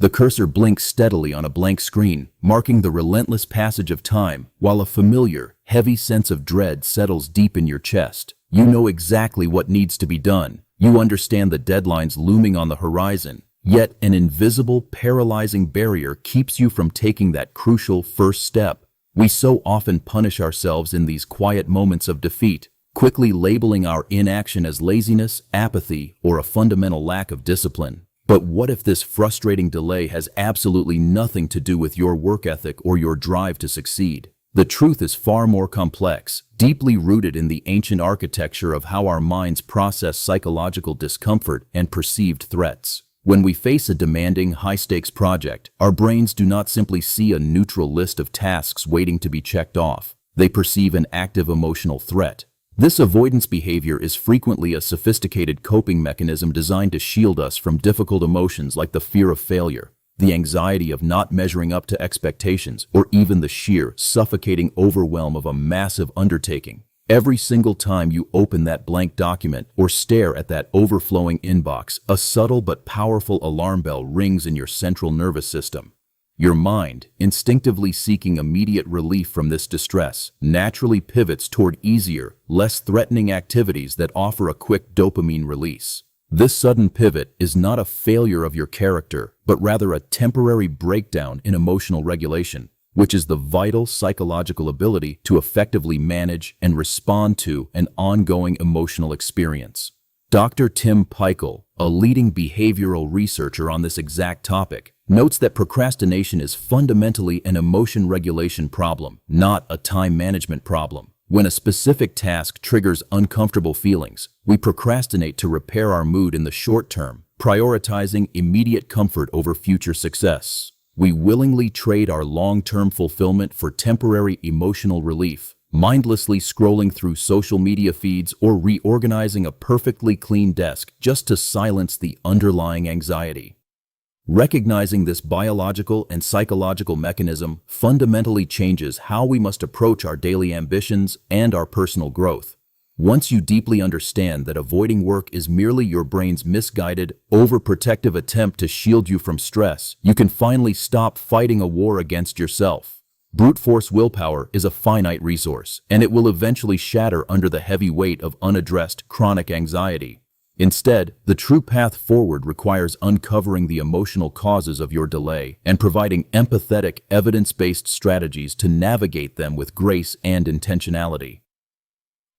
The cursor blinks steadily on a blank screen, marking the relentless passage of time, while a familiar, heavy sense of dread settles deep in your chest. You know exactly what needs to be done. You understand the deadlines looming on the horizon. Yet an invisible, paralyzing barrier keeps you from taking that crucial first step. We so often punish ourselves in these quiet moments of defeat, quickly labeling our inaction as laziness, apathy, or a fundamental lack of discipline. But what if this frustrating delay has absolutely nothing to do with your work ethic or your drive to succeed? The truth is far more complex, deeply rooted in the ancient architecture of how our minds process psychological discomfort and perceived threats. When we face a demanding, high-stakes project, our brains do not simply see a neutral list of tasks waiting to be checked off. They perceive an active emotional threat. This avoidance behavior is frequently a sophisticated coping mechanism designed to shield us from difficult emotions like the fear of failure, the anxiety of not measuring up to expectations, or even the sheer, suffocating overwhelm of a massive undertaking. Every single time you open that blank document or stare at that overflowing inbox, a subtle but powerful alarm bell rings in your central nervous system. Your mind, instinctively seeking immediate relief from this distress, naturally pivots toward easier, less threatening activities that offer a quick dopamine release. This sudden pivot is not a failure of your character, but rather a temporary breakdown in emotional regulation, which is the vital psychological ability to effectively manage and respond to an ongoing emotional experience. Dr. Tim Peichel, a leading behavioral researcher on this exact topic, notes that procrastination is fundamentally an emotion regulation problem, not a time management problem. When a specific task triggers uncomfortable feelings, we procrastinate to repair our mood in the short term, prioritizing immediate comfort over future success. We willingly trade our long-term fulfillment for temporary emotional relief, mindlessly scrolling through social media feeds or reorganizing a perfectly clean desk just to silence the underlying anxiety. Recognizing this biological and psychological mechanism fundamentally changes how we must approach our daily ambitions and our personal growth. Once you deeply understand that avoiding work is merely your brain's misguided, overprotective attempt to shield you from stress, you can finally stop fighting a war against yourself. Brute force willpower is a finite resource, and it will eventually shatter under the heavy weight of unaddressed, chronic anxiety. Instead, the true path forward requires uncovering the emotional causes of your delay and providing empathetic, evidence-based strategies to navigate them with grace and intentionality.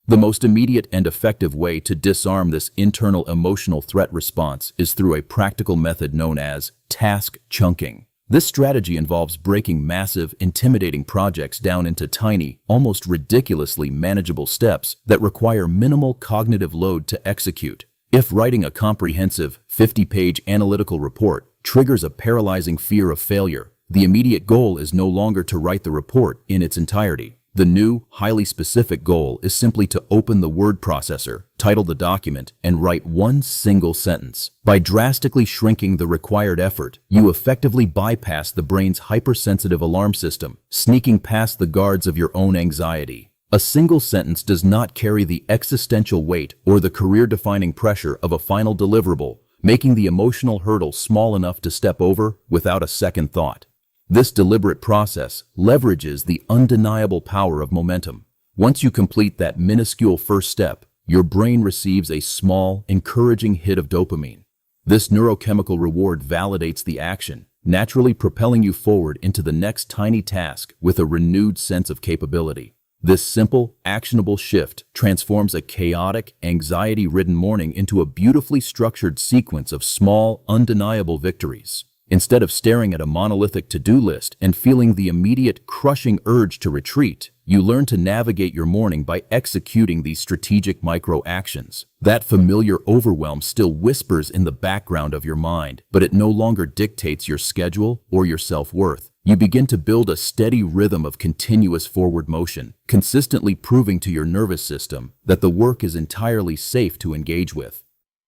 The most immediate and effective way to disarm this internal emotional threat response is through a practical method known as task chunking. This strategy involves breaking massive, intimidating projects down into tiny, almost ridiculously manageable steps that require minimal cognitive load to execute. If writing a comprehensive, 50-page analytical report triggers a paralyzing fear of failure, the immediate goal is no longer to write the report in its entirety. The new, highly specific goal is simply to open the word processor, title the document, and write one single sentence. By drastically shrinking the required effort, you effectively bypass the brain's hypersensitive alarm system, sneaking past the guards of your own anxiety. A single sentence does not carry the existential weight or the career-defining pressure of a final deliverable, making the emotional hurdle small enough to step over without a second thought. This deliberate process leverages the undeniable power of momentum. Once you complete that minuscule first step, your brain receives a small, encouraging hit of dopamine. This neurochemical reward validates the action, naturally propelling you forward into the next tiny task with a renewed sense of capability. This simple, actionable shift transforms a chaotic, anxiety-ridden morning into a beautifully structured sequence of small, undeniable victories. Instead of staring at a monolithic to-do list and feeling the immediate, crushing urge to retreat, you learn to navigate your morning by executing these strategic micro-actions. That familiar overwhelm still whispers in the background of your mind, but it no longer dictates your schedule or your self-worth. You begin to build a steady rhythm of continuous forward motion, consistently proving to your nervous system that the work is entirely safe to engage with.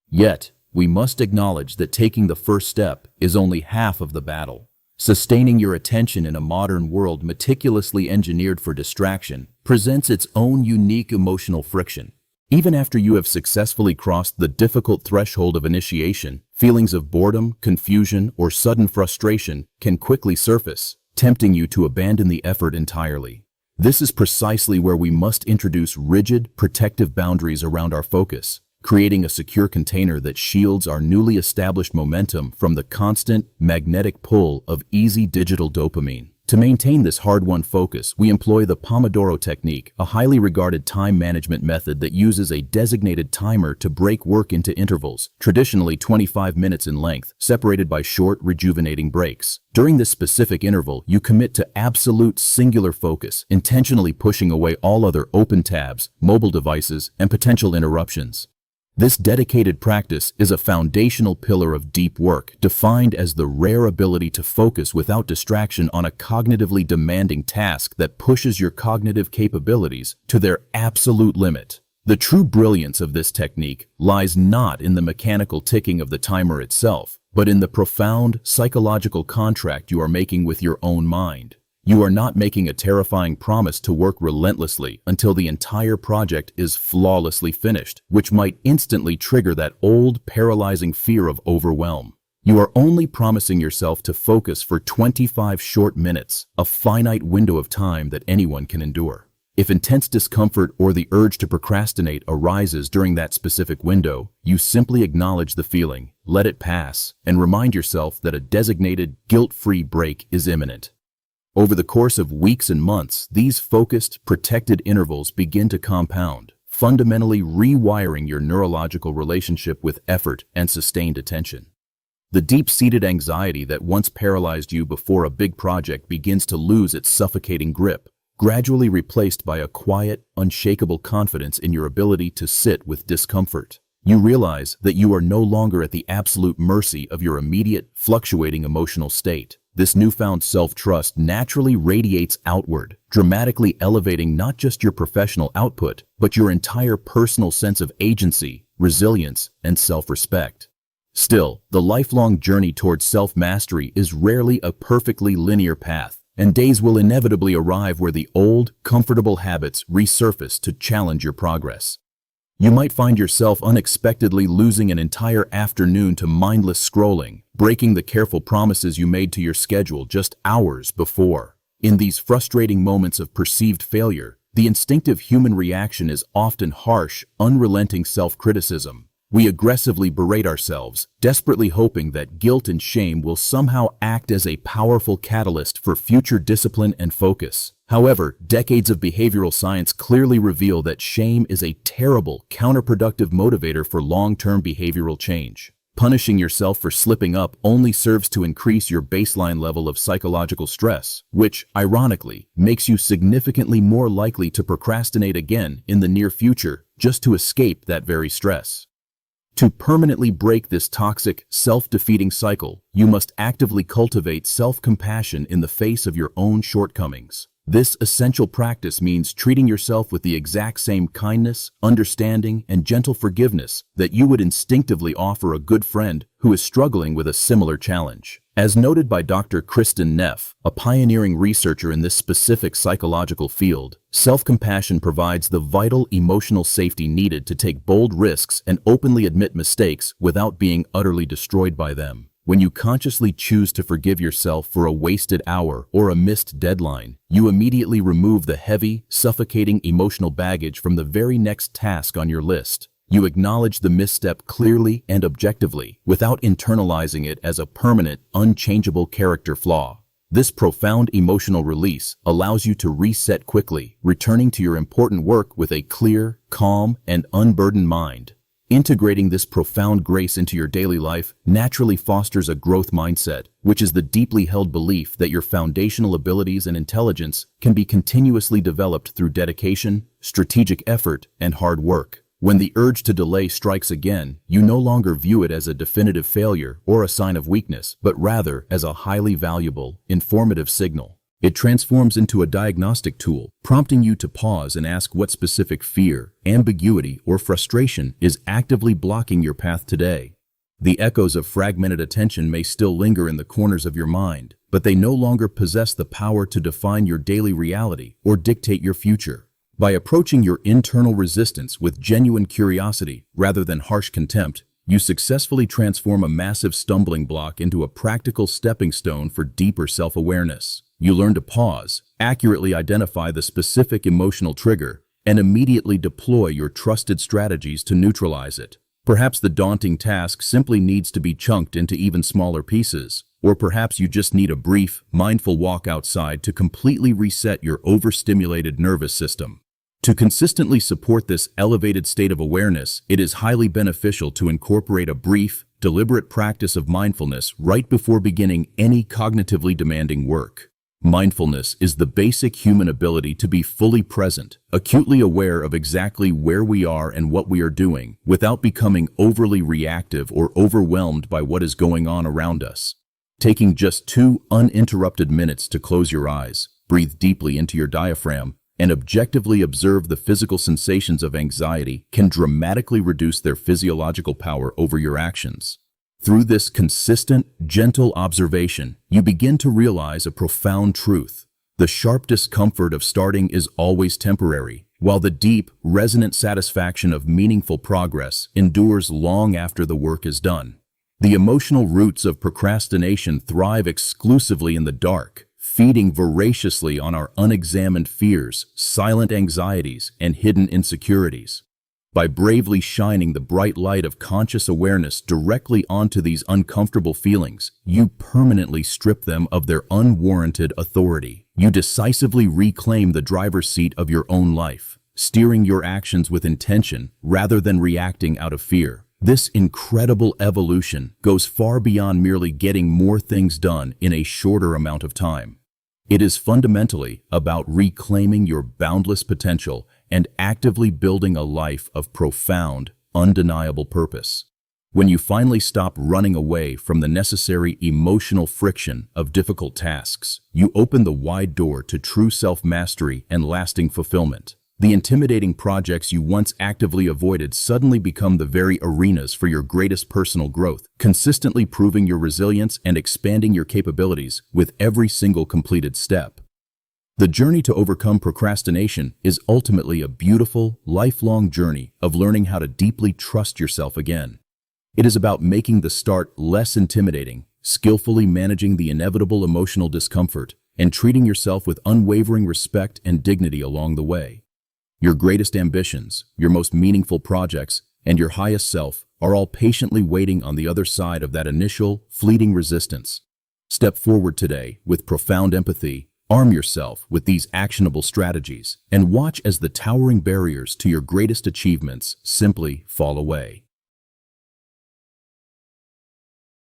Yet, we must acknowledge that taking the first step is only half of the battle. Sustaining your attention in a modern world meticulously engineered for distraction presents its own unique emotional friction. Even after you have successfully crossed the difficult threshold of initiation, feelings of boredom, confusion, or sudden frustration can quickly surface, tempting you to abandon the effort entirely. This is precisely where we must introduce rigid, protective boundaries around our focus, creating a secure container that shields our newly established momentum from the constant, magnetic pull of easy digital dopamine. To maintain this hard-won focus, we employ the Pomodoro Technique, a highly regarded time management method that uses a designated timer to break work into intervals, traditionally 25 minutes in length, separated by short, rejuvenating breaks. During this specific interval, you commit to absolute singular focus, intentionally pushing away all other open tabs, mobile devices, and potential interruptions. This dedicated practice is a foundational pillar of deep work, defined as the rare ability to focus without distraction on a cognitively demanding task that pushes your cognitive capabilities to their absolute limit. The true brilliance of this technique lies not in the mechanical ticking of the timer itself, but in the profound psychological contract you are making with your own mind. You are not making a terrifying promise to work relentlessly until the entire project is flawlessly finished, which might instantly trigger that old, paralyzing fear of overwhelm. You are only promising yourself to focus for 25 short minutes, a finite window of time that anyone can endure. If intense discomfort or the urge to procrastinate arises during that specific window, you simply acknowledge the feeling, let it pass, and remind yourself that a designated, guilt-free break is imminent. Over the course of weeks and months, these focused, protected intervals begin to compound, fundamentally rewiring your neurological relationship with effort and sustained attention. The deep-seated anxiety that once paralyzed you before a big project begins to lose its suffocating grip, gradually replaced by a quiet, unshakable confidence in your ability to sit with discomfort. You realize that you are no longer at the absolute mercy of your immediate, fluctuating emotional state. This newfound self-trust naturally radiates outward, dramatically elevating not just your professional output, but your entire personal sense of agency, resilience, and self-respect. Still, the lifelong journey towards self-mastery is rarely a perfectly linear path, and days will inevitably arrive where the old, comfortable habits resurface to challenge your progress. You might find yourself unexpectedly losing an entire afternoon to mindless scrolling, breaking the careful promises you made to your schedule just hours before. In these frustrating moments of perceived failure, the instinctive human reaction is often harsh, unrelenting self-criticism. We aggressively berate ourselves, desperately hoping that guilt and shame will somehow act as a powerful catalyst for future discipline and focus. However, decades of behavioral science clearly reveal that shame is a terrible, counterproductive motivator for long-term behavioral change. Punishing yourself for slipping up only serves to increase your baseline level of psychological stress, which, ironically, makes you significantly more likely to procrastinate again in the near future just to escape that very stress. To permanently break this toxic, self-defeating cycle, you must actively cultivate self-compassion in the face of your own shortcomings. This essential practice means treating yourself with the exact same kindness, understanding, and gentle forgiveness that you would instinctively offer a good friend who is struggling with a similar challenge. As noted by Dr. Kristen Neff, a pioneering researcher in this specific psychological field, self-compassion provides the vital emotional safety needed to take bold risks and openly admit mistakes without being utterly destroyed by them. When you consciously choose to forgive yourself for a wasted hour or a missed deadline, you immediately remove the heavy, suffocating emotional baggage from the very next task on your list. You acknowledge the misstep clearly and objectively, without internalizing it as a permanent, unchangeable character flaw. This profound emotional release allows you to reset quickly, returning to your important work with a clear, calm, and unburdened mind. Integrating this profound grace into your daily life naturally fosters a growth mindset, which is the deeply held belief that your foundational abilities and intelligence can be continuously developed through dedication, strategic effort, and hard work. When the urge to delay strikes again, you no longer view it as a definitive failure or a sign of weakness, but rather as a highly valuable, informative signal. It transforms into a diagnostic tool, prompting you to pause and ask what specific fear, ambiguity, or frustration is actively blocking your path today. The echoes of fragmented attention may still linger in the corners of your mind, but they no longer possess the power to define your daily reality or dictate your future. By approaching your internal resistance with genuine curiosity rather than harsh contempt, you successfully transform a massive stumbling block into a practical stepping stone for deeper self-awareness. You learn to pause, accurately identify the specific emotional trigger, and immediately deploy your trusted strategies to neutralize it. Perhaps the daunting task simply needs to be chunked into even smaller pieces, or perhaps you just need a brief, mindful walk outside to completely reset your overstimulated nervous system. To consistently support this elevated state of awareness, it is highly beneficial to incorporate a brief, deliberate practice of mindfulness right before beginning any cognitively demanding work. Mindfulness is the basic human ability to be fully present, acutely aware of exactly where we are and what we are doing, without becoming overly reactive or overwhelmed by what is going on around us. Taking just 2 uninterrupted minutes to close your eyes, breathe deeply into your diaphragm, and objectively observe the physical sensations of anxiety can dramatically reduce their physiological power over your actions. Through this consistent, gentle observation, you begin to realize a profound truth. The sharp discomfort of starting is always temporary, while the deep, resonant satisfaction of meaningful progress endures long after the work is done. The emotional roots of procrastination thrive exclusively in the dark, feeding voraciously on our unexamined fears, silent anxieties, and hidden insecurities. By bravely shining the bright light of conscious awareness directly onto these uncomfortable feelings, you permanently strip them of their unwarranted authority. You decisively reclaim the driver's seat of your own life, steering your actions with intention rather than reacting out of fear. This incredible evolution goes far beyond merely getting more things done in a shorter amount of time. It is fundamentally about reclaiming your boundless potential and actively building a life of profound, undeniable purpose. When you finally stop running away from the necessary emotional friction of difficult tasks, you open the wide door to true self-mastery and lasting fulfillment. The intimidating projects you once actively avoided suddenly become the very arenas for your greatest personal growth, consistently proving your resilience and expanding your capabilities with every single completed step. The journey to overcome procrastination is ultimately a beautiful, lifelong journey of learning how to deeply trust yourself again. It is about making the start less intimidating, skillfully managing the inevitable emotional discomfort, and treating yourself with unwavering respect and dignity along the way. Your greatest ambitions, your most meaningful projects, and your highest self are all patiently waiting on the other side of that initial, fleeting resistance. Step forward today with profound empathy, arm yourself with these actionable strategies, and watch as the towering barriers to your greatest achievements simply fall away.